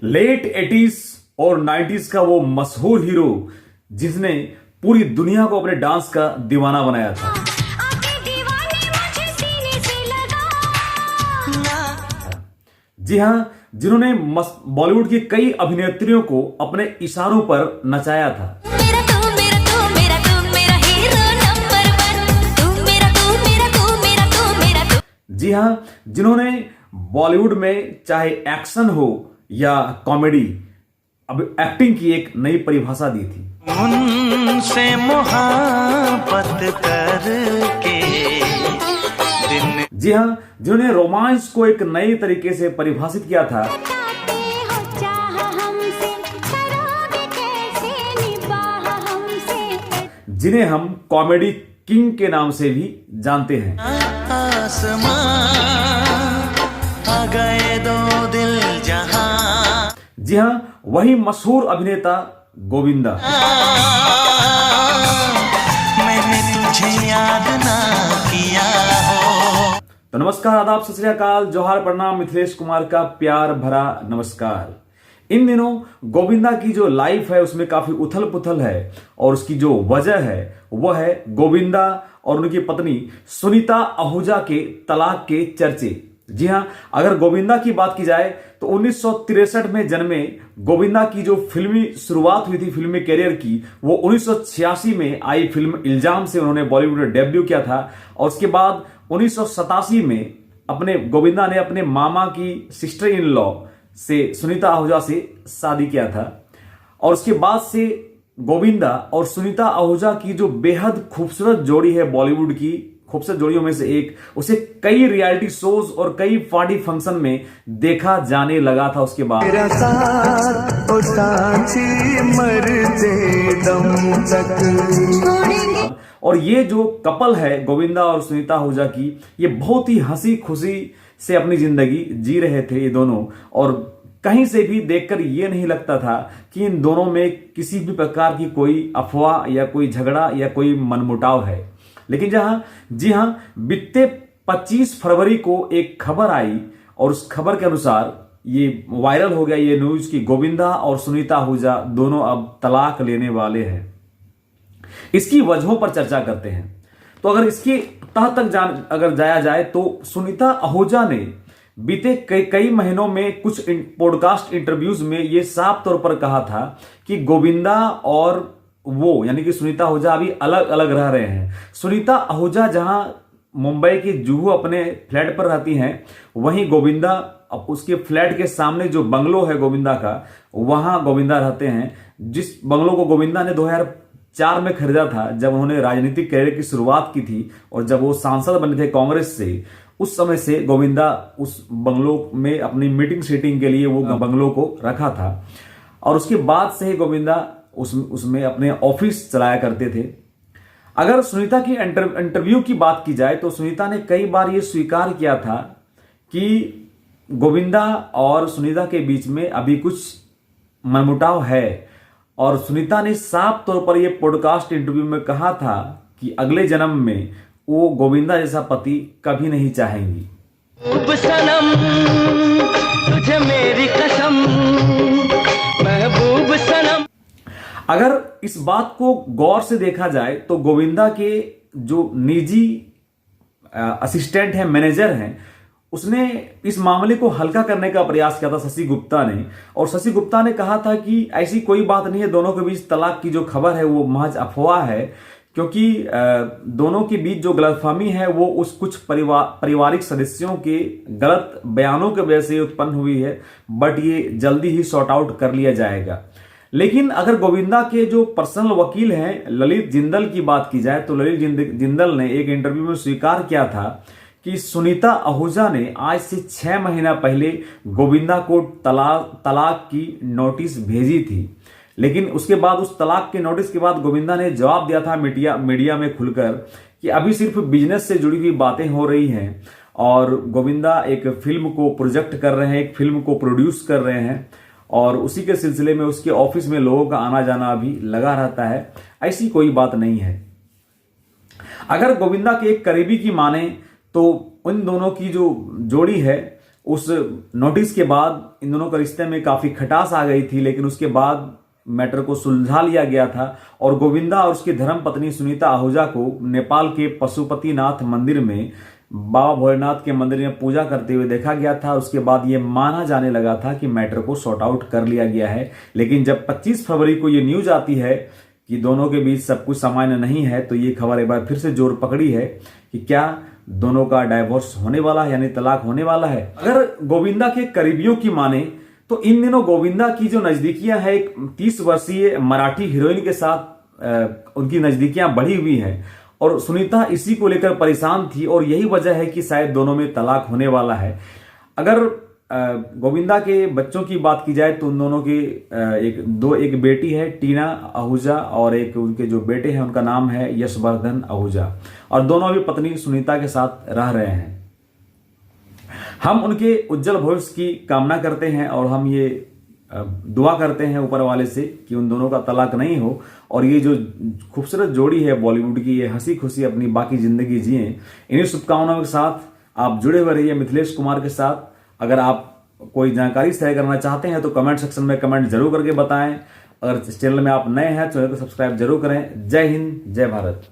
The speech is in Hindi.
लेट 80s और 90s का वो मशहूर हीरो जिसने पूरी दुनिया को अपने डांस का दीवाना बनाया था। जी हां, जिन्होंने बॉलीवुड की कई अभिनेत्रियों को अपने इशारों पर नचाया था। जी हां, जिन्होंने बॉलीवुड में चाहे एक्शन हो या कॉमेडी, अब एक्टिंग की एक नई परिभाषा दी थी। उनसे मोहब्बत करके दिन। जी हां, जिन्होंने रोमांस को एक नई तरीके से परिभाषित किया था। जिन्हें हम कॉमेडी किंग के नाम से भी जानते हैं। आ गए दो दिल जहां। जी हां, वही मशहूर अभिनेता गोविंदा। मैंने तुझे याद ना किया हो। तो नमस्कार, आदाब, सत श्री अकाल, जोहार, प्रणाम। मिथिलेश कुमार का प्यार भरा नमस्कार। इन दिनों गोविंदा की जो लाइफ है उसमें काफी उथल पुथल है और उसकी जो वजह है वह है गोविंदा और उनकी पत्नी सुनीता आहूजा के तलाक के चर्चे। जी हां, अगर गोविंदा की बात की जाए तो 1963 में जन्मे गोविंदा की जो फिल्मी शुरुआत हुई थी फिल्मी कैरियर की, वो 1986 में आई फिल्म इल्जाम से उन्होंने बॉलीवुड में डेब्यू किया था। और उसके बाद 1987 में गोविंदा ने अपने मामा की सिस्टर इन लॉ से सुनीता आहूजा से शादी किया था। और उसके बाद से गोविंदा और सुनीता आहूजा की जो बेहद खूबसूरत जोड़ी है, बॉलीवुड की खूबसूरत जोड़ियों में से एक, उसे कई रियलिटी शोज और कई पार्टी फंक्शन में देखा जाने लगा था। उसके बाद और ये जो कपल है गोविंदा और सुनीता आहूजा की, ये बहुत ही हंसी खुशी से अपनी जिंदगी जी रहे थे ये दोनों। और कहीं से भी देखकर ये नहीं लगता था कि इन दोनों में किसी भी प्रकार की कोई अफवाह या कोई झगड़ा या कोई मनमुटाव है। लेकिन जी हां, बीते 25 फरवरी को एक खबर आई और उस खबर के अनुसार ये वायरल हो गया ये न्यूज कि गोविंदा और सुनीता आहूजा दोनों अब तलाक लेने वाले हैं। इसकी वजहों पर चर्चा करते हैं। तो अगर इसके तह तक अगर जाया जाए तो सुनीता आहूजा ने बीते कई महीनों में कुछ पॉडकास्ट इंटरव्यूज में ये साफ तौर पर कहा था कि गोविंदा और वो यानी कि सुनीता आहूजा अभी अलग अलग रह रहे हैं। सुनीता आहूजा जहां मुंबई के जुहू अपने फ्लैट पर रहती हैं, वहीं गोविंदा उसके फ्लैट के सामने जो बंगलो है गोविंदा का, वहां गोविंदा रहते हैं। जिस बंगलो को गोविंदा ने 2004 में खरीदा था जब उन्होंने राजनीतिक कैरियर की शुरुआत की थी और जब वो सांसद बने थे कांग्रेस से, उस समय से गोविंदा उस बंगलो में अपनी मीटिंग सीटिंग के लिए वो बंगलो को रखा था। और उसके बाद से ही गोविंदा उसमें अपने ऑफिस चलाया करते थे। अगर सुनीता की इंटरव्यू की बात की जाए तो सुनीता ने कई बार ये स्वीकार किया था कि गोविंदा और सुनीता के बीच में अभी कुछ मनमुटाव है। और सुनीता ने साफ तौर पर यह पॉडकास्ट इंटरव्यू में कहा था कि अगले जन्म में वो गोविंदा जैसा पति कभी नहीं चाहेंगी। सनम तुझे मेरी कसम, महबूब सनम। अगर इस बात को गौर से देखा जाए तो गोविंदा के जो निजी असिस्टेंट हैं, मैनेजर हैं, उसने इस मामले को हल्का करने का प्रयास किया था शशि गुप्ता ने। और शशि गुप्ता ने कहा था कि ऐसी कोई बात नहीं है, दोनों के बीच तलाक की जो खबर है वो महज अफवाह है, क्योंकि दोनों के बीच जो गलतफहमी है वो उस कुछ पारिवारिक सदस्यों के गलत बयानों की वजह से उत्पन्न हुई है, बट ये जल्दी ही सॉर्ट आउट कर लिया जाएगा। लेकिन अगर गोविंदा के जो पर्सनल वकील हैं ललित जिंदल की बात की जाए तो ललित जिंदल ने एक इंटरव्यू में स्वीकार किया था कि सुनीता आहूजा ने आज से 6 महीना पहले गोविंदा को तलाक की नोटिस भेजी थी। लेकिन उसके बाद उस तलाक के नोटिस के बाद गोविंदा ने जवाब दिया था मीडिया में खुलकर कि अभी सिर्फ बिजनेस से जुड़ी हुई बातें हो रही हैं और गोविंदा एक फिल्म को प्रोजेक्ट कर रहे हैं, एक फिल्म को प्रोड्यूस कर रहे हैं और उसी के सिलसिले में उसके ऑफिस में लोगों का आना जाना भी लगा रहता है, ऐसी कोई बात नहीं है। अगर गोविंदा के एक करीबी की माने तो उन दोनों की जो जोड़ी है उस नोटिस के बाद इन दोनों के रिश्ते में काफी खटास आ गई थी, लेकिन उसके बाद मैटर को सुलझा लिया गया था और गोविंदा और उसकी धर्म पत्नी सुनीता आहूजा को नेपाल के पशुपतिनाथ मंदिर में बाबा भोलेनाथ के मंदिर में पूजा करते हुए देखा गया था। उसके बाद ये माना जाने लगा था कि मैटर को सॉर्ट आउट कर लिया गया है। लेकिन जब 25 फरवरी को ये न्यूज आती है कि दोनों के बीच सब कुछ सामान्य नहीं है, तो ये खबर एक बार फिर से जोर पकड़ी है कि क्या दोनों का डाइवोर्स होने वाला है, यानी तलाक होने वाला है। अगर गोविंदा के करीबियों की माने तो इन दिनों गोविंदा की जो नजदीकियां है एक 30 वर्षीय मराठी हीरोइन के साथ उनकी नजदीकियां बढ़ी हुई हैं और सुनीता इसी को लेकर परेशान थी और यही वजह है कि शायद दोनों में तलाक होने वाला है। अगर गोविंदा के बच्चों की बात की जाए तो उन दोनों की एक बेटी है टीना आहूजा और एक उनके जो बेटे हैं उनका नाम है यशवर्धन आहूजा और दोनों अभी पत्नी सुनीता के साथ रह रहे हैं। हम उनके उज्जवल भविष्य की कामना करते हैं और हम ये दुआ करते हैं ऊपर वाले से कि उन दोनों का तलाक नहीं हो और ये जो खूबसूरत जोड़ी है बॉलीवुड की, ये हंसी खुशी अपनी बाकी जिंदगी जिए। इन्हीं शुभकामनाओं के साथ आप जुड़े हुए रहिए मिथिलेश कुमार के साथ। अगर आप कोई जानकारी शेयर करना चाहते हैं तो कमेंट सेक्शन में कमेंट जरूर करके बताएं। अगर इस चैनल में आप नए हैं तो चैनल को सब्सक्राइब जरूर करें। जय हिंद, जय भारत।